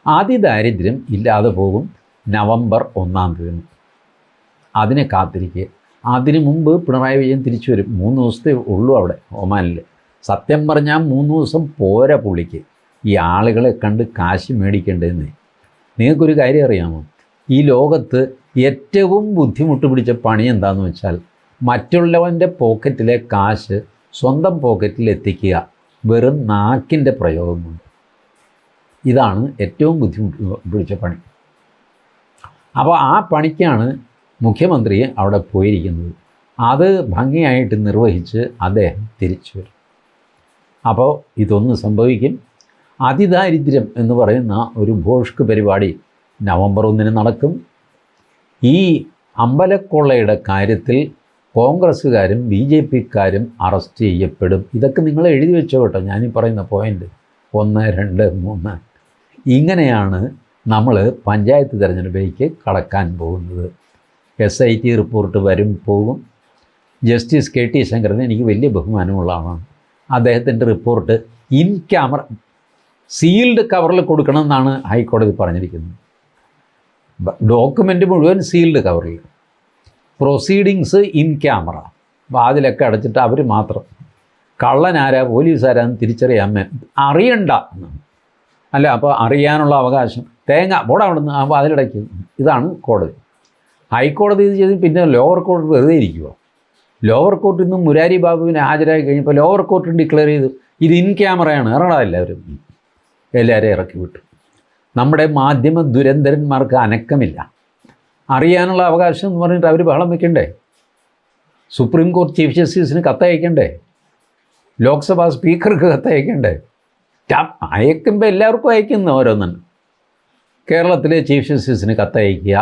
അതിദാരിദ്ര്യം ഇല്ലാതെ പോകും നവംബർ 1-ാം തീയതി. അതിനെ കാത്തിരിക്കുക. അതിനു മുമ്പ് പിണറായി വിജയൻ തിരിച്ചു വരും. 3 ദിവസത്തെ ഉള്ളൂ അവിടെ ഒമാനിൽ. സത്യം പറഞ്ഞാൽ 3 ദിവസം പോരാ പുള്ളിക്ക് ഈ ആളുകളെ കണ്ട് കാശ് മേടിക്കേണ്ടതെന്ന്. നിങ്ങൾക്കൊരു കാര്യം അറിയാമോ? ഈ ലോകത്ത് ഏറ്റവും ബുദ്ധിമുട്ട് പിടിച്ച പണി എന്താണെന്ന് വെച്ചാൽ മറ്റുള്ളവൻ്റെ പോക്കറ്റിലെ കാശ് സ്വന്തം പോക്കറ്റിൽ എത്തിക്കുക. വെറും നാക്കിൻ്റെ പ്രയോഗമുണ്ട്. ഇതാണ് ഏറ്റവും ബുദ്ധിമുട്ട് പിടിച്ച പണി. അപ്പോൾ ആ പണിക്കാണ് മുഖ്യമന്ത്രി അവിടെ പോയിരിക്കുന്നത്. അത് ഭംഗിയായിട്ട് നിർവഹിച്ച് അദ്ദേഹം തിരിച്ചു വരും. അപ്പോൾ ഇതൊന്ന് സംഭവിക്കും. അതിദാരിദ്ര്യം എന്ന് പറയുന്ന ഒരു ഭോഷ്ക് പരിപാടി നവംബർ 1-ന് നടക്കും. ഈ അമ്പലക്കൊള്ളയുടെ കാര്യത്തിൽ കോൺഗ്രസ്സുകാരും BJPക്കാരും അറസ്റ്റ് ചെയ്യപ്പെടും. ഇതൊക്കെ നിങ്ങൾ എഴുതി വെച്ചോ കേട്ടോ, ഞാനീ പറയുന്ന പോയിൻ്റ് 1, 2, 3. ഇങ്ങനെയാണ് നമ്മൾ പഞ്ചായത്ത് തിരഞ്ഞെടുപ്പിലേക്ക് കടക്കാൻ പോകുന്നത്. SIT റിപ്പോർട്ട് വരും പോകും. ജസ്റ്റിസ് KT ശങ്കരൻ എനിക്ക് വലിയ ബഹുമാനമുള്ള ആളാണ്. അദ്ദേഹത്തിൻ്റെ റിപ്പോർട്ട് ഇൻ ക്യാമറ സീൽഡ് കവറിൽ കൊടുക്കണമെന്നാണ് ഹൈക്കോടതി പറഞ്ഞിരിക്കുന്നത്. ഡോക്യുമെൻ്റ് മുഴുവൻ സീൽഡ് കവറിൽ, പ്രൊസീഡിങ്സ് ഇൻ ക്യാമറ, വാതിലൊക്കെ അടച്ചിട്ട് അവർ മാത്രം. കള്ളനാരാ പോലീസുകാരാന്ന് തിരിച്ചറിയാൻ അറിയണ്ട എന്നാണ്. അല്ല, അപ്പോൾ അറിയാനുള്ള അവകാശം തേങ്ങ പോടാ അവിടുന്ന് ആ വാതിലടയ്ക്ക്. ഇതാണ് കോടതി. ഹൈക്കോടതി ഇത് ചെയ്ത് പിന്നെ ലോവർ കോർട്ട് വെറുതെ ഇരിക്കുമോ? ലോവർ കോർട്ടിൽ നിന്നും മുരാരി ബാബുവിനെ ഹാജരായി കഴിഞ്ഞപ്പോൾ ലോവർ കോർട്ട് ഡിക്ലെയർ ചെയ്തു ഇത് ഇൻ ക്യാമറയാണ്, ഇറങ്ങടാ എല്ലാവരും. എല്ലാവരെയും ഇറക്കി വിട്ടു. നമ്മുടെ മാധ്യമ ദുരന്തരന്മാർക്ക് അനക്കമില്ല. അറിയാനുള്ള അവകാശം എന്ന് പറഞ്ഞിട്ട് അവർ ബഹളം വയ്ക്കണ്ടേ? സുപ്രീം കോടതി ചീഫ് ജസ്റ്റിസിന് കത്തയക്കണ്ടേ? ലോക്സഭാ സ്പീക്കർക്ക് കത്തയക്കണ്ടേ? അയക്കുമ്പോൾ എല്ലാവർക്കും അയക്കുന്ന ഓരോന്നാണ്. കേരളത്തിലെ ചീഫ് ജസ്റ്റിസിന് കത്തയക്കുക.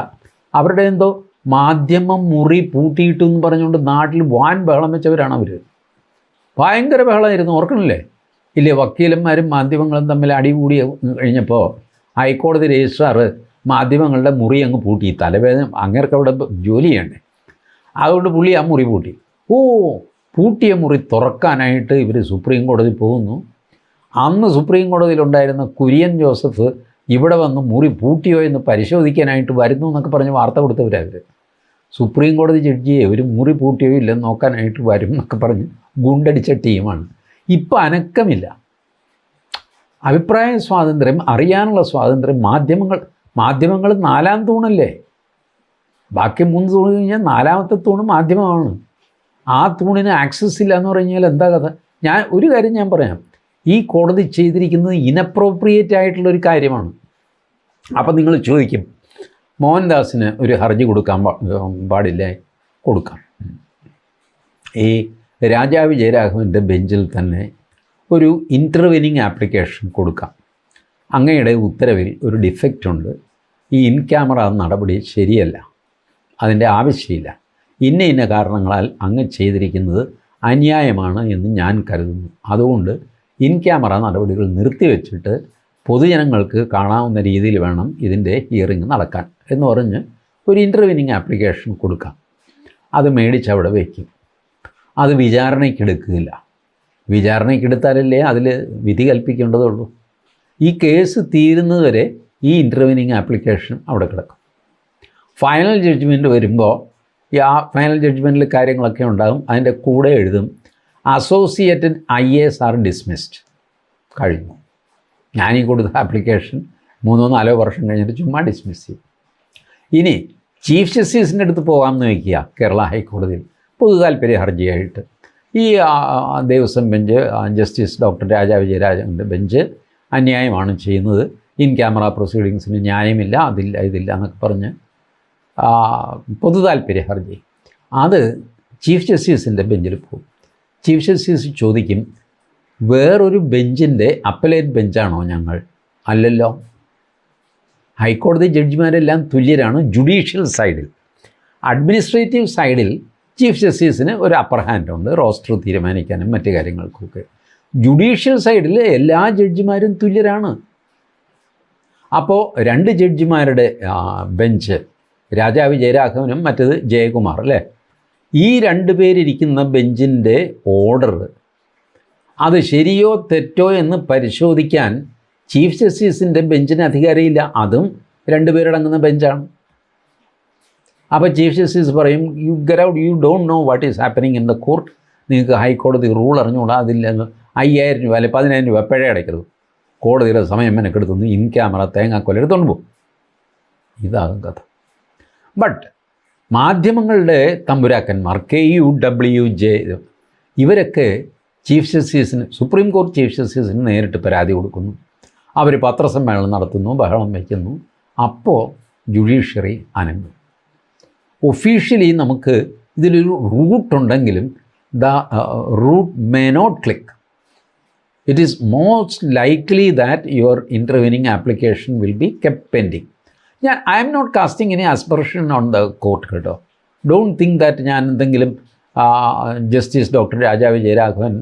അവരുടെ എന്തോ മാധ്യമം മുറി പൂട്ടിയിട്ടു എന്ന് പറഞ്ഞുകൊണ്ട് നാട്ടിൽ വാൻ ബഹളം വെച്ചവരാണ് അവർ. ഭയങ്കര ബഹളമായിരുന്നു, ഓർക്കണില്ലേ? ഇല്ലേ, വക്കീലന്മാരും മാധ്യമങ്ങളും തമ്മിൽ അടികൂടി കഴിഞ്ഞപ്പോൾ ഹൈക്കോടതി രജിസ്ട്രാർ മാധ്യമങ്ങളുടെ മുറി അങ്ങ് പൂട്ടി. തലവേദന, അങ്ങേർക്ക് അവിടെ ജോലി ചെയ്യണ്ടേ, അതുകൊണ്ട് പുള്ളി ആ മുറി പൂട്ടി. പൂട്ടിയ മുറി തുറക്കാനായിട്ട് ഇവർ സുപ്രീം കോടതി പോകുന്നു. അന്ന് സുപ്രീം കോടതിയിലുണ്ടായിരുന്ന കുര്യൻ ജോസഫ് ഇവിടെ വന്ന് മുറി പൂട്ടിയോ എന്ന് പരിശോധിക്കാനായിട്ട് വരുന്നു എന്നൊക്കെ പറഞ്ഞ് വാർത്ത കൊടുത്തവരവർ. സുപ്രീം കോടതി ജഡ്ജിയെ ഒരു മുറി പൂട്ടിയോ ഇല്ലെന്ന് നോക്കാനായിട്ട് വരും എന്നൊക്കെ പറഞ്ഞ് ഗുണ്ടടിച്ച ടീമാണ്. ഇപ്പം അനക്കമില്ല. അഭിപ്രായ സ്വാതന്ത്ര്യം, അറിയാനുള്ള സ്വാതന്ത്ര്യം, മാധ്യമങ്ങൾ 4-ാം തൂണല്ലേ? ബാക്കി 3 തൂണ് കഴിഞ്ഞാൽ 4-ാമത്തെ തൂണ് മാധ്യമമാണ്. ആ തൂണിന് ആക്സസ് ഇല്ല എന്ന് പറഞ്ഞു കഴിഞ്ഞാൽ എന്താ കഥ? ഒരു കാര്യം ഞാൻ പറയാം, ഈ കോടതി ചെയ്തിരിക്കുന്നത് ഇനപ്രോപ്രിയേറ്റ് ആയിട്ടുള്ളൊരു കാര്യമാണ്. അപ്പം നിങ്ങൾ ചോദിക്കും, മോഹൻദാസിന് ഒരു ഹർജി കൊടുക്കാൻ പാടില്ലേ? കൊടുക്കാം. ഈ രാജാവ് ജയരാഘവൻ്റെ ബെഞ്ചിൽ തന്നെ ഒരു ഇൻ്റർവെനിങ് ആപ്ലിക്കേഷൻ കൊടുക്കാം. അങ്ങയുടെ ഉത്തരവിൽ ഒരു ഡിഫക്റ്റ് ഉണ്ട്, ഈ ഇൻ ക്യാമറ നടപടി ശരിയല്ല, അതിൻ്റെ ആവശ്യമില്ല, ഇന്ന കാരണങ്ങളാൽ അങ്ങ് ചെയ്തിരിക്കുന്നത് അന്യായമാണ് എന്ന് ഞാൻ കരുതുന്നു. അതുകൊണ്ട് ഇൻ ക്യാമറ നടപടികൾ നിർത്തിവെച്ചിട്ട് പൊതുജനങ്ങൾക്ക് കാണാവുന്ന രീതിയിൽ വേണം ഇതിൻ്റെ ഹിയറിംഗ് നടക്കാൻ എന്ന് പറഞ്ഞ് ഒരു ഇൻ്റർവെനിങ് ആപ്ലിക്കേഷൻ കൊടുക്കാം. അത് മേടിച്ച് അവിടെ വയ്ക്കും. അത് വിചാരണയ്ക്കെടുക്കില്ല. വിചാരണയ്ക്കെടുത്താലല്ലേ അതിൽ വിധി കൽപ്പിക്കേണ്ടതുള്ളൂ. ഈ കേസ് തീരുന്നതുവരെ ഈ ഇൻ്റർവെനിങ് ആപ്ലിക്കേഷൻ അവിടെ കിടക്കും. ഫൈനൽ ജഡ്ജ്മെൻറ്റ് വരുമ്പോൾ ആ ഫൈനൽ ജഡ്ജ്മെൻറ്റിൽ കാര്യങ്ങളൊക്കെ ഉണ്ടാകും. അതിൻ്റെ കൂടെ എഴുതും അസോസിയേറ്റഡ് IAS ആർ ഡിസ്മിസ്ഡ്. കഴിഞ്ഞു. ഞാനീ കൊടുത്ത ആപ്ലിക്കേഷൻ 3-4 വർഷം കഴിഞ്ഞിട്ട് ചുമ്മാ ഡിസ്മിസ് ചെയ്യും. ഇനി ചീഫ് ജസ്റ്റിസിൻ്റെ അടുത്ത് പോകാമെന്ന് വയ്ക്കുക കേരള ഹൈക്കോടതിയിൽ പൊതു താല്പര്യ ഹർജിയായിട്ട്. ഈ Devaswom bench, justice doctor Raja വിജയരാജൻ്റെ ബെഞ്ച് അന്യായമാണ് ചെയ്യുന്നത്, ഇൻ ക്യാമറ പ്രൊസീഡിങ്സിന് ന്യായമില്ല, ഇതില്ല എന്നൊക്കെ പറഞ്ഞ് പൊതു താല്പര്യ ഹർജി. അത് ചീഫ് ജസ്റ്റിസിൻ്റെ ബെഞ്ചിൽ പോകും. ചീഫ് ജസ്റ്റിസ് ചോദിക്കും, വേറൊരു ബെഞ്ചിൻ്റെ അപ്പലേറ്റ് ബെഞ്ചാണോ ഞങ്ങൾ? അല്ലല്ലോ. ഹൈക്കോടതി ജഡ്ജിമാരെല്ലാം തുല്യരാണ് ജുഡീഷ്യൽ സൈഡിൽ. അഡ്മിനിസ്ട്രേറ്റീവ് സൈഡിൽ ചീഫ് ജസ്റ്റിസിന് ഒരു അപ്പർ ഹാൻഡുണ്ട് റോസ്റ്റർ തീരുമാനിക്കാനും മറ്റു കാര്യങ്ങൾക്കൊക്കെ. ജുഡീഷ്യൽ സൈഡിൽ എല്ലാ ജഡ്ജിമാരും തുല്യരാണ്. അപ്പോൾ 2 ജഡ്ജിമാരുടെ ബെഞ്ച്, രാജാവ് ജയരാഘവനും മറ്റേത് ജയകുമാർ അല്ലേ, ഈ 2 പേരിരിക്കുന്ന ബെഞ്ചിൻ്റെ ഓർഡർ അത് ശരിയോ തെറ്റോ എന്ന് പരിശോധിക്കാൻ ചീഫ് ജസ്റ്റിസിൻ്റെ ബെഞ്ചിന് അധികാരമില്ല. അതും 2 പേരടങ്ങുന്ന ബെഞ്ചാണ്. അപ്പോൾ ചീഫ് ജസ്റ്റിസ് പറയും, you get out, you don't know what is happening in the court. നിങ്ങൾക്ക് ഹൈക്കോടതി റൂൾ അറിഞ്ഞുകൂടാ, അതിൽ 5000 രൂപ അല്ലെങ്കിൽ 10000 രൂപ പിഴ അടയ്ക്കരുത്. കോടതിയുടെ സമയം മെനക്കെടുത്തുനിന്ന് ഇൻ ക്യാമറ തേങ്ങാക്കൊല എടുത്തുകൊണ്ട് പോകും. ഇതാകും കഥ. ബട്ട് മാധ്യമങ്ങളുടെ തമ്പുരാക്കന്മാർ KUWJ ഇവരൊക്കെ ചീഫ് ജസ്റ്റിസിന്, സുപ്രീം കോടതി ചീഫ് ജസ്റ്റിസിന് നേരിട്ട് പരാതി കൊടുക്കുന്നു. അവർ പത്രസമ്മേളനം നടത്തുന്നു, ബഹളം വയ്ക്കുന്നു. അപ്പോൾ ജുഡീഷ്യറി അനങ്ങും. ഒഫീഷ്യലി നമുക്ക് ഇതിലൊരു റൂട്ടുണ്ടെങ്കിലും the route may not click. It is most likely that your intervening application will be kept pending. I am not casting any aspersion on the court കേട്ടോ. Don't think that ഞാൻ എന്തെങ്കിലും justice doctor രാജാവ് ജയരാഘവൻ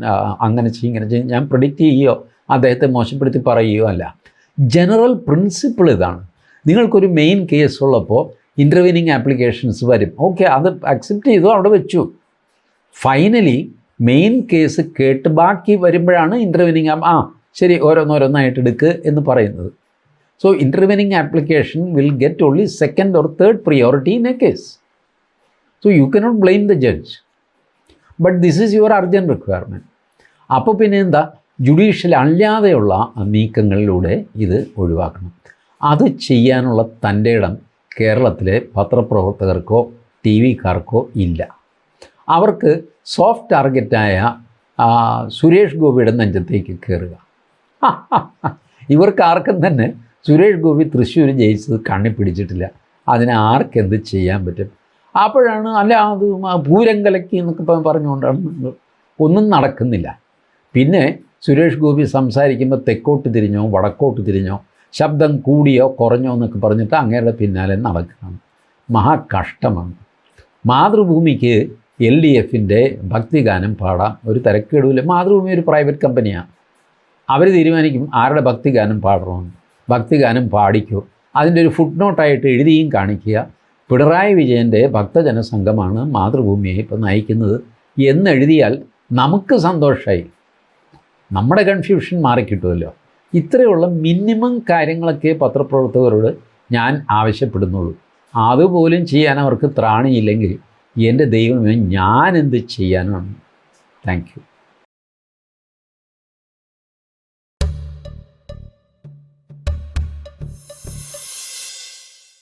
അങ്ങനെ ചെയ്യും ഇങ്ങനെ ചെയ്യും ഞാൻ predict ചെയ്യുകയോ അദ്ദേഹത്തെ മോശപ്പെടുത്തി പറയുകയോ അല്ല. ജനറൽ പ്രിൻസിപ്പിൾ ഇതാണ്. നിങ്ങൾക്കൊരു മെയിൻ കേസ് ഉള്ളപ്പോൾ ഇൻ്റർവീനിങ് ആപ്ലിക്കേഷൻസ് വരും. ഓക്കെ, അത് അക്സെപ്റ്റ് ചെയ്തു, അവിടെ വെച്ചു. ഫൈനലി മെയിൻ കേസ് കേട്ട് ബാക്കി വരുമ്പോഴാണ് ഇൻ്റർവീനിങ് ശരി ഓരോന്നോരോന്നായിട്ട് എടുക്കുക എന്ന് പറയുന്നത്. So intervening application will get only 2nd or 3rd priority in a case. So you cannot blame the judge. But this is your urgent requirement. അപ്പോൾ പിന്നെ എന്താ, ജുഡീഷ്യൽ അല്ലാതെയുള്ള നീക്കങ്ങളിലൂടെ ഇത് ഒഴിവാക്കണം. അത് ചെയ്യാനുള്ള തൻ്റെ ഇടം കേരളത്തിലെ പത്രപ്രവർത്തകർക്കോ TV-കാർക്കോ ഇല്ല. അവർക്ക് സോഫ്റ്റ് ടാർഗറ്റായ സുരേഷ് ഗോപിയുടെ നെഞ്ചത്തേക്ക് കയറുക. ഇവർക്ക് ആർക്കും തന്നെ സുരേഷ് ഗോപി തൃശ്ശൂർ ജയിച്ചത് കണ്ണി പിടിച്ചിട്ടില്ല. അതിന് ആർക്കെന്ത് ചെയ്യാൻ പറ്റും? അപ്പോഴാണ് അല്ല അത് പൂരം കലക്കി എന്നൊക്കെ പറഞ്ഞുകൊണ്ടാണ് ഒന്നും നടക്കുന്നില്ല. പിന്നെ സുരേഷ് ഗോപി സംസാരിക്കുമ്പോൾ തെക്കോട്ട് തിരിഞ്ഞോ വടക്കോട്ട് തിരിഞ്ഞോ ശബ്ദം കൂടിയോ കുറഞ്ഞോ എന്നൊക്കെ പറഞ്ഞിട്ട് അങ്ങേരുടെ പിന്നാലെ നടക്കണം. മഹാകഷ്ടമാണ്. മാതൃഭൂമിക്ക് LDFൻ്റെ ഭക്തിഗാനം പാടാം, ഒരു തിരക്കേടുമില്ല. മാതൃഭൂമി ഒരു പ്രൈവറ്റ് കമ്പനിയാണ്. അവർ തീരുമാനിക്കും ആരുടെ ഭക്തിഗാനം പാടണമെന്ന്. ഭക്തിഗാനം പാടിക്കോ, അതിൻ്റെ ഒരു ഫുട് നോട്ടായിട്ട് എഴുതിയും കാണിക്കുക. പിണറായി വിജയൻ്റെ ഭക്തജന സംഘമാണ് മാതൃഭൂമിയെ ഇപ്പോൾ നയിക്കുന്നത് എന്നെഴുതിയാൽ നമുക്ക് സന്തോഷമായി, നമ്മുടെ കൺഫ്യൂഷൻ മാറിക്കിട്ടുമല്ലോ. ഇത്രയുള്ള മിനിമം കാര്യങ്ങളൊക്കെ പത്രപ്രവർത്തകരോട് ഞാൻ ആവശ്യപ്പെടുന്നുള്ളൂ. അതുപോലും ചെയ്യാൻ അവർക്ക് ത്രാണിയില്ലെങ്കിൽ എൻ്റെ ദൈവമേ ഞാൻ എന്ത് ചെയ്യാനാണ്? Thank you.